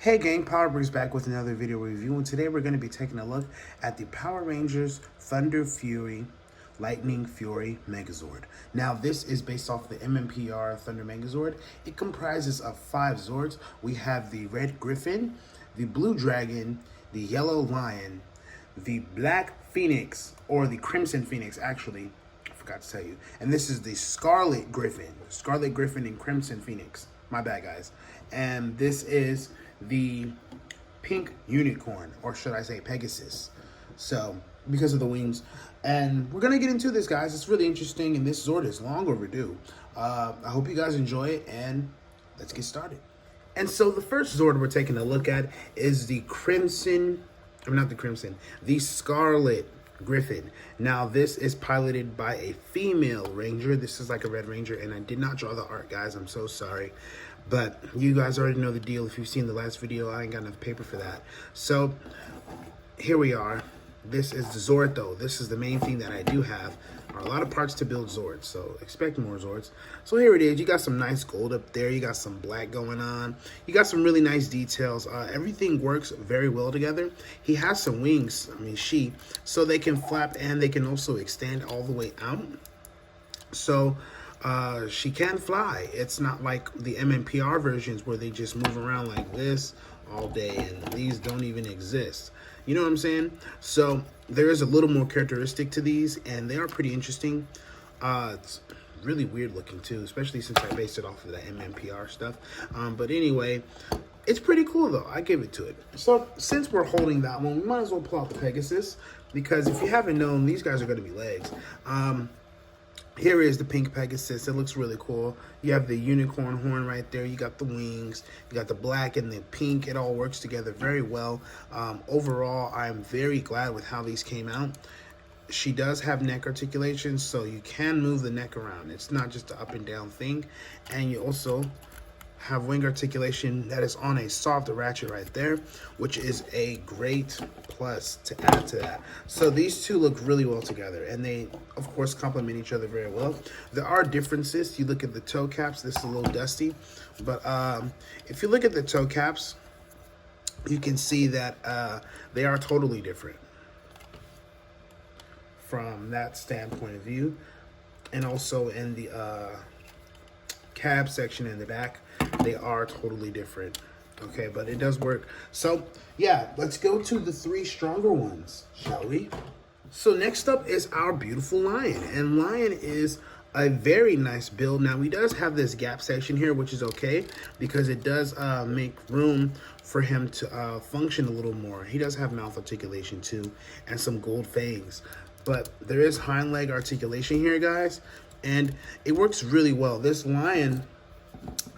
Hey gang, Power Breeze back with another video review, and today we're going to be taking a look at the Power Rangers Thunder Fury Lightning Fury Megazord. Now this is based off the MMPR Thunder Megazord. It comprises of 5 Zords. We have the Red Griffin, the Blue Dragon, the Yellow Lion, the Black Phoenix, or the Crimson Phoenix actually, I forgot to tell you. And this is the Scarlet Griffin. Scarlet Griffin and Crimson Phoenix. My bad, guys. And this is the pink unicorn, or should I say Pegasus. So, because of the wings. And we're going to get into this, guys. It's really interesting, and this Zord is long overdue. I hope you guys enjoy it, and let's get started. And so the first Zord we're taking a look at is the the Scarlet Griffin. Now this is piloted by a female ranger. This is like a Red Ranger, and I did not draw the art, guys. I'm so sorry. But you guys already know the deal. If you've seen the last video, I ain't got enough paper for that. So here we are. This is the Zord, though. This is the main thing that I do have. There are a lot of parts to build Zords, so expect more Zords. So here it is. You got some nice gold up there. You got some black going on. You got some really nice details. Everything works very well together. He has some wings, so they can flap and they can also extend all the way out. So she can fly. It's not like the MMPR versions where they just move around like this all day, and these don't even exist. You know what I'm saying? So there is a little more characteristic to these, and they are pretty interesting. It's really weird looking too, especially since I based it off of that MMPR stuff. But anyway, it's pretty cool though. I give it to it. So since we're holding that one, we might as well pull out the Pegasus, because if you haven't known, these guys are going to be legs. Here is the pink Pegasus. It looks really cool. You have the unicorn horn right there. You got the wings. You got the black and the pink. It all works together very well. Overall, I'm very glad with how these came out. She does have neck articulation, so you can move the neck around. It's not just an up and down thing. And you also have wing articulation that is on a soft ratchet right there, which is a great plus to add to that. So these two look really well together, and they of course complement each other very well. There are differences. You look at the toe caps, this is a little dusty, but if you look at the toe caps, you can see that they are totally different from that standpoint of view. And also in the cab section in the back, they are totally different. Okay, but it does work. So yeah, let's go to the 3 stronger ones, shall we? So next up is our beautiful Lion, and Lion is a very nice build. Now he does have this gap section here, which is okay, because it does make room for him to function a little more. He does have mouth articulation too, and some gold fangs, but there is hind leg articulation here, guys, and it works really well. This Lion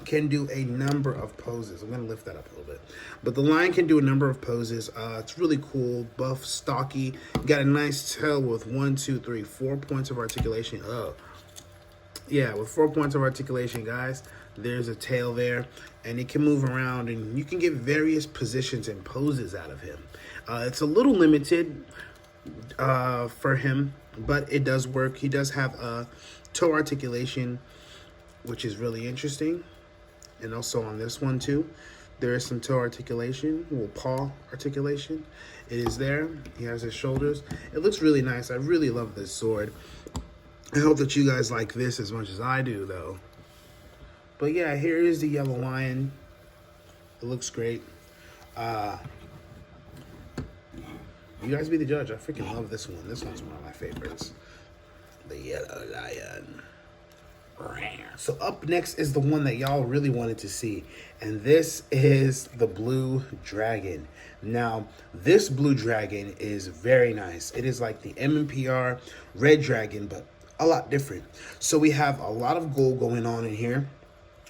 can do a number of poses. I'm gonna lift that up a little bit, but the Lion can do a number of poses. It's really cool, buff, stocky. You got a nice tail with 4 points of articulation. Oh yeah, with 4 points of articulation, guys. There's a tail there, and it can move around, and you can get various positions and poses out of him. It's a little limited for him, but it does work. He does have a toe articulation, which is really interesting. And also on this one too, there is some toe articulation, well, paw articulation. It is there. He has his shoulders. It looks really nice. I really love this sword. I hope that you guys like this as much as I do, though. But yeah, here is the Yellow Lion. It looks great. You guys be the judge. I freaking love this one. This one's one of my favorites. The Yellow Lion. So up next is the one that y'all really wanted to see, and this is the Blue Dragon. Now this Blue Dragon is very nice. It is like the MMPR Red Dragon, but a lot different. So we have a lot of gold going on in here.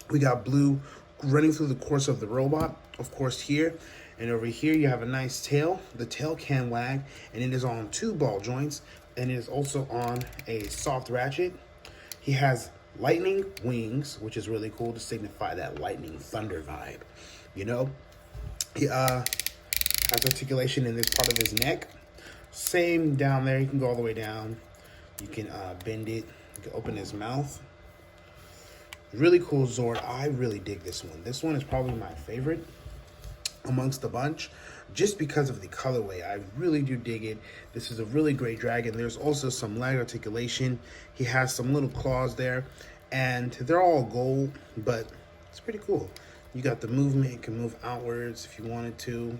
We got blue running through the course of the robot, of course, here. And over here you have a nice tail. The tail can wag, and it is on 2 ball joints, and it is also on a soft ratchet. He has lightning wings, which is really cool to signify that lightning thunder vibe. You know, he has articulation in this part of his neck. Same down there. You can go all the way down. You can bend it. You can open his mouth. Really cool Zord. I really dig this one. This one is probably my favorite. amongst the bunch just because of the colorway. I really do dig it. This is a really great dragon. There's also some leg articulation. He has some little claws there, and they're all gold, but it's pretty cool. You got the movement. You can move outwards if you wanted to.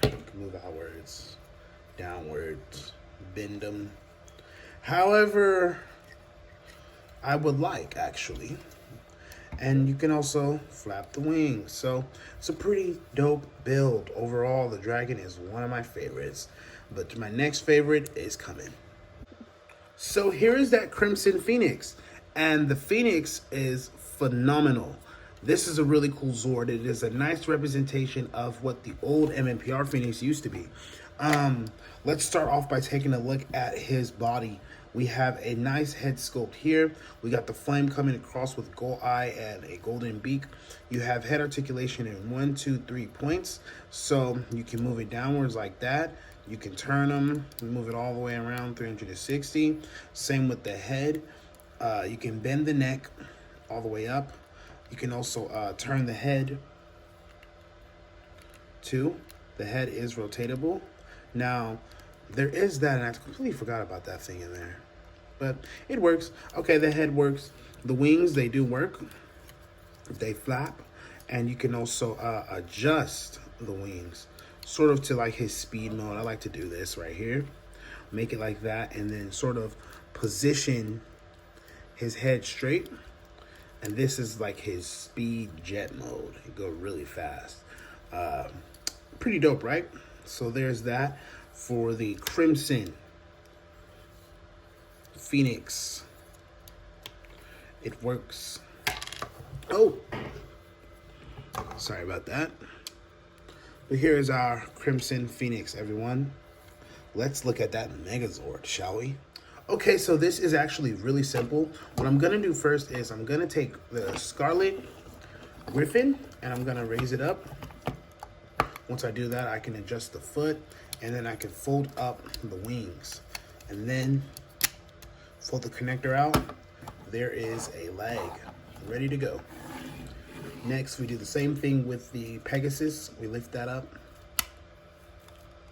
You can move outwards, downwards, bend them. However, I would like, actually. And you can also flap the wings. So it's a pretty dope build. Overall, the dragon is one of my favorites. But my next favorite is coming. So here is that Crimson Phoenix. And the Phoenix is phenomenal. This is a really cool Zord. It is a nice representation of what the old MMPR Phoenix used to be. Let's start off by taking a look at his body. We have a nice head sculpt here. We got the flame coming across with gold eye and a golden beak. You have head articulation in 1, 2, 3 points. So you can move it downwards like that. You can turn them, move it all the way around 360. Same with the head. You can bend the neck all the way up. You can also turn the head too. The head is rotatable. Now, there is that, and I completely forgot about that thing in there. But it works. Okay, the head works. The wings, they do work. They flap. And you can also adjust the wings, sort of to like his speed mode. I like to do this right here. Make it like that, and then sort of position his head straight. And this is like his speed jet mode. It go really fast. Pretty dope, right? So there's that for the Crimson Phoenix. It works. Oh, sorry about that. But here is our Crimson Phoenix, everyone. Let's look at that Megazord, shall we? Okay, so this is actually really simple. What I'm gonna do first is I'm gonna take the Scarlet Griffin and I'm gonna raise it up. Once I do that, I can adjust the foot, and then I can fold up the wings, and then fold the connector out. There is a leg ready to go. Next, we do the same thing with the Pegasus. We lift that up,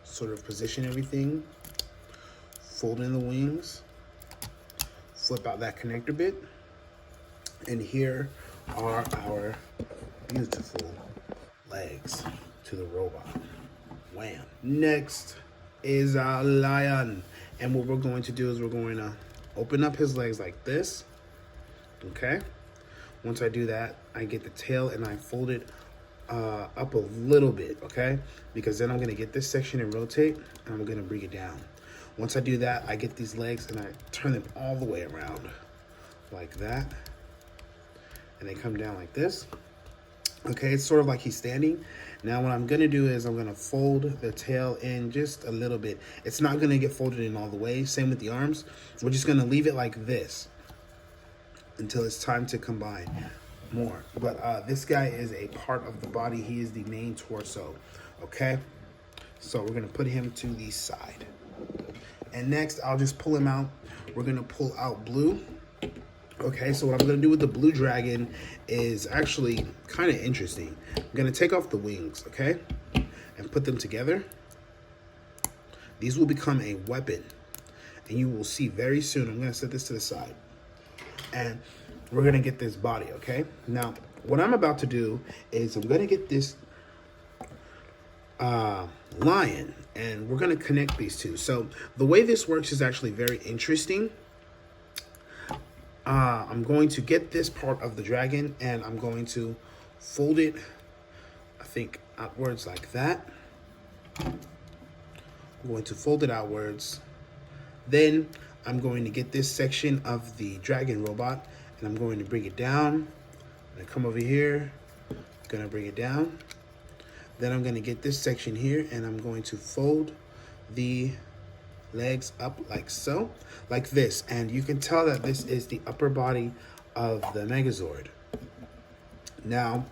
sort of position everything, fold in the wings, flip out that connector bit, and here are our beautiful legs to the robot. Wham. Next is our lion. And what we're going to do is we're going to open up his legs like this. Okay. Once I do that, I get the tail and I fold it up a little bit, okay? Because then I'm going to get this section and rotate, and I'm going to bring it down. Once I do that, I get these legs and I turn them all the way around like that. And they come down like this. Okay, it's sort of like he's standing. Now what I'm gonna do is I'm gonna fold the tail in just a little bit. It's not gonna get folded in all the way. Same with the arms. We're just gonna leave it like this until it's time to combine more. But this guy is a part of the body. He is the main torso, okay? So we're gonna put him to the side. And next, I'll just pull him out. We're gonna pull out Blue. Okay, so what I'm gonna do with the blue dragon is actually kind of interesting. I'm gonna take off the wings, okay, and put them together. These will become a weapon, and you will see very soon. I'm gonna set this to the side, and we're gonna get this body, okay? Now, what I'm about to do is I'm gonna get this lion, and we're gonna connect these two. So the way this works is actually very interesting. I'm going to get this part of the dragon and I'm going to fold it, I think, outwards like that. I'm going to fold it outwards. Then I'm going to get this section of the dragon robot and I'm going to bring it down. And come over here, gonna bring it down. Then I'm gonna get this section here and I'm going to fold the legs up like so, like this, and you can tell that this is the upper body of the Megazord. Now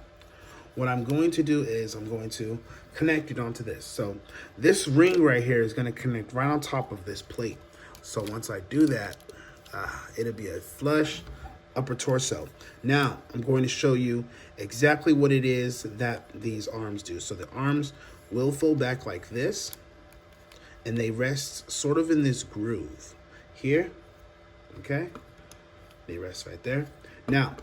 what I'm going to do is I'm going to connect it onto this. So this ring right here is going to connect right on top of this plate. So once I do that, it'll be a flush upper torso. Now, I'm going to show you exactly what it is that these arms do. So the arms will fold back like this, and they rest sort of in this groove here, okay? They rest right there. Now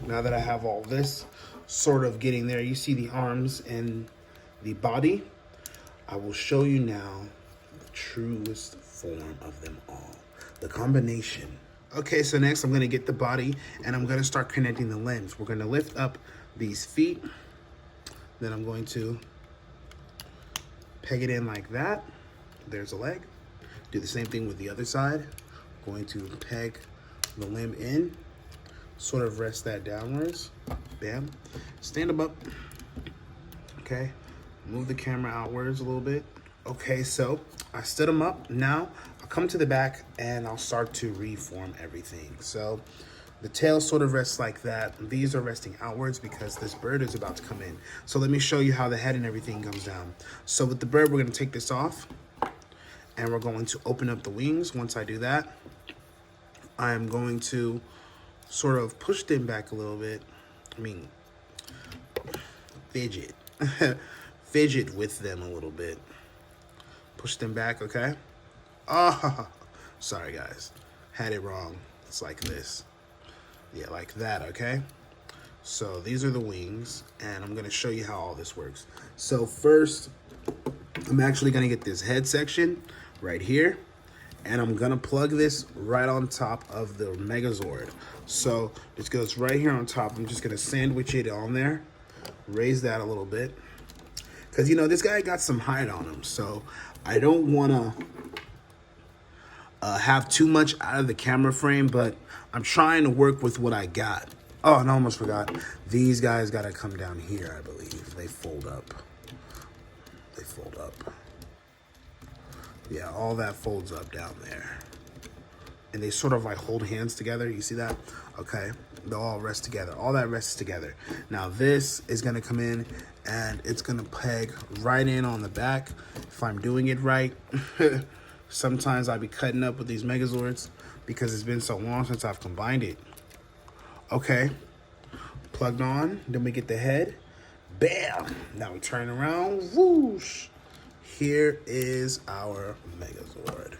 that I have all this sort of getting there, you see the arms and the body. I will show you now the truest form of them all, the combination. Okay, so next I'm going to get the body and I'm going to start connecting the limbs. We're going to lift up these feet. Then I'm going to peg it in like that. There's a leg. Do the same thing with the other side. Going to peg the limb in, sort of rest that downwards. Bam. Stand them up. Okay. Move the camera outwards a little bit. Okay, so I stood them up. Now I'll come to the back and I'll start to reform everything. So the tail sort of rests like that. These are resting outwards because this bird is about to come in. So let me show you how the head and everything comes down. So with the bird, we're going to take this off and we're going to open up the wings. Once I do that, I am going to sort of push them back a little bit. Fidget. Fidget with them a little bit. Push them back, okay? Oh, sorry guys. Had it wrong. It's like this. Yeah, like that, okay? So these are the wings, and I'm gonna show you how all this works. So first, I'm actually gonna get this head section right here, and I'm gonna plug this right on top of the Megazord. So this goes right here on top. I'm just gonna sandwich it on there, raise that a little bit. Cause you know, this guy got some height on him, so I don't wanna have too much out of the camera frame, but I'm trying to work with what I got. Oh, and I almost forgot. These guys gotta come down here, I believe. They fold up. They fold up. Yeah, all that folds up down there. And they sort of like hold hands together. You see that? Okay. They'll all rest together. All that rests together. Now this is gonna come in and it's gonna peg right in on the back if I'm doing it right. Sometimes I'll be cutting up with these Megazords because it's been so long since I've combined it. Okay, plugged on, then we get the head. Bam! Now we turn around, whoosh! Here is our Megazord.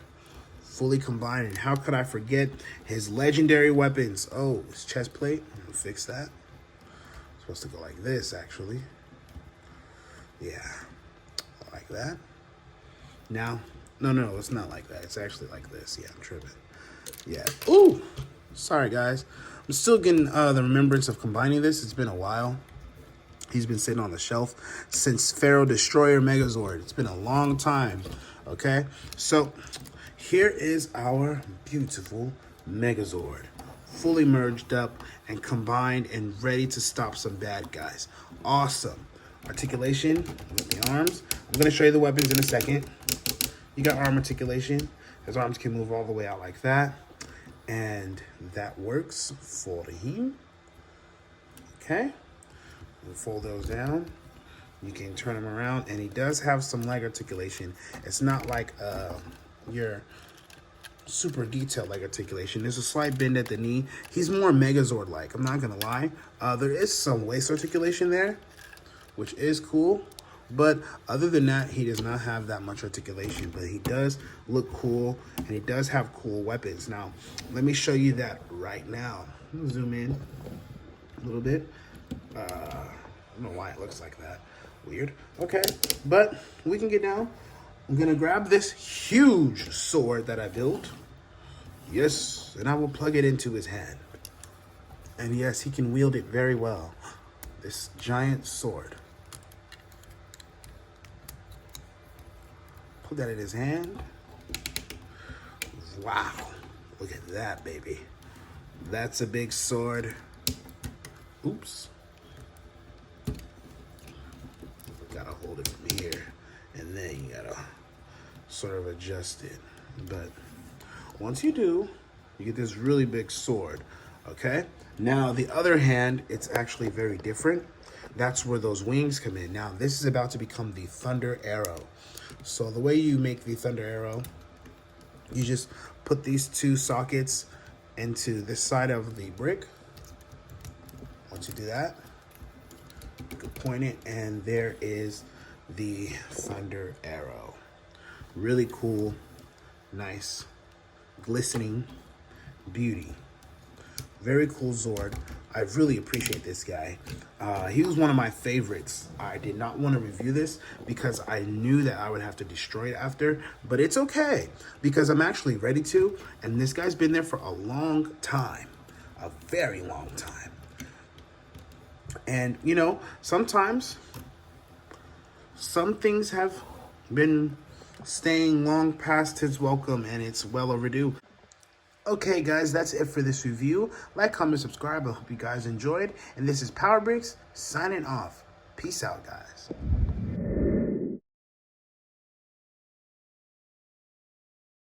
Fully combined, and how could I forget his legendary weapons? Oh, his chest plate, we'll fix that. It's supposed to go like this, actually. Yeah, like that. Now, no, it's not like that. It's actually like this. Yeah, I'm tripping. Yeah. Ooh! Sorry, guys. I'm still getting the remembrance of combining this. It's been a while. He's been sitting on the shelf since Pharaoh Destroyer Megazord. It's been a long time, okay? So here is our beautiful Megazord. Fully merged up and combined and ready to stop some bad guys. Awesome. Articulation with the arms. I'm going to show you the weapons in a second. You got arm articulation. His arms can move all the way out like that. And that works for him. Okay. We'll fold those down. You can turn him around. And he does have some leg articulation. It's not like your super detailed leg articulation. There's a slight bend at the knee. He's more Megazord-like. I'm not going to lie. There is some waist articulation there, which is cool. But other than that, he does not have that much articulation. But he does look cool, and he does have cool weapons. Now, let me show you that right now. Zoom in a little bit. I don't know why it looks like that. Weird. Okay, but we can get down. I'm going to grab this huge sword that I built. Yes, and I will plug it into his hand. And yes, he can wield it very well. This giant sword. Put that in his hand. Wow. Look at that, baby. That's a big sword. Oops. Gotta hold it from here. And then you gotta sort of adjust it. But once you do, you get this really big sword. Okay? Now, the other hand, it's actually very different. That's where those wings come in. Now, this is about to become the Thunder Arrow. So the way you make the Thunder Arrow, you just put these two sockets into this side of the brick. Once you do that, you can point it, and there is the thunder arrow. Really cool, nice, glistening beauty. Very cool Zord. I really appreciate this guy. He was one of my favorites. I did not want to review this because I knew that I would have to destroy it after, but it's okay because I'm actually ready to, and this guy's been there for a long time, a very long time. And, you know, sometimes some things have been staying long past his welcome, and it's well overdue. Okay, guys, that's it for this review. Like, comment, subscribe. I hope you guys enjoyed. And this is Power Bricks signing off. Peace out, guys.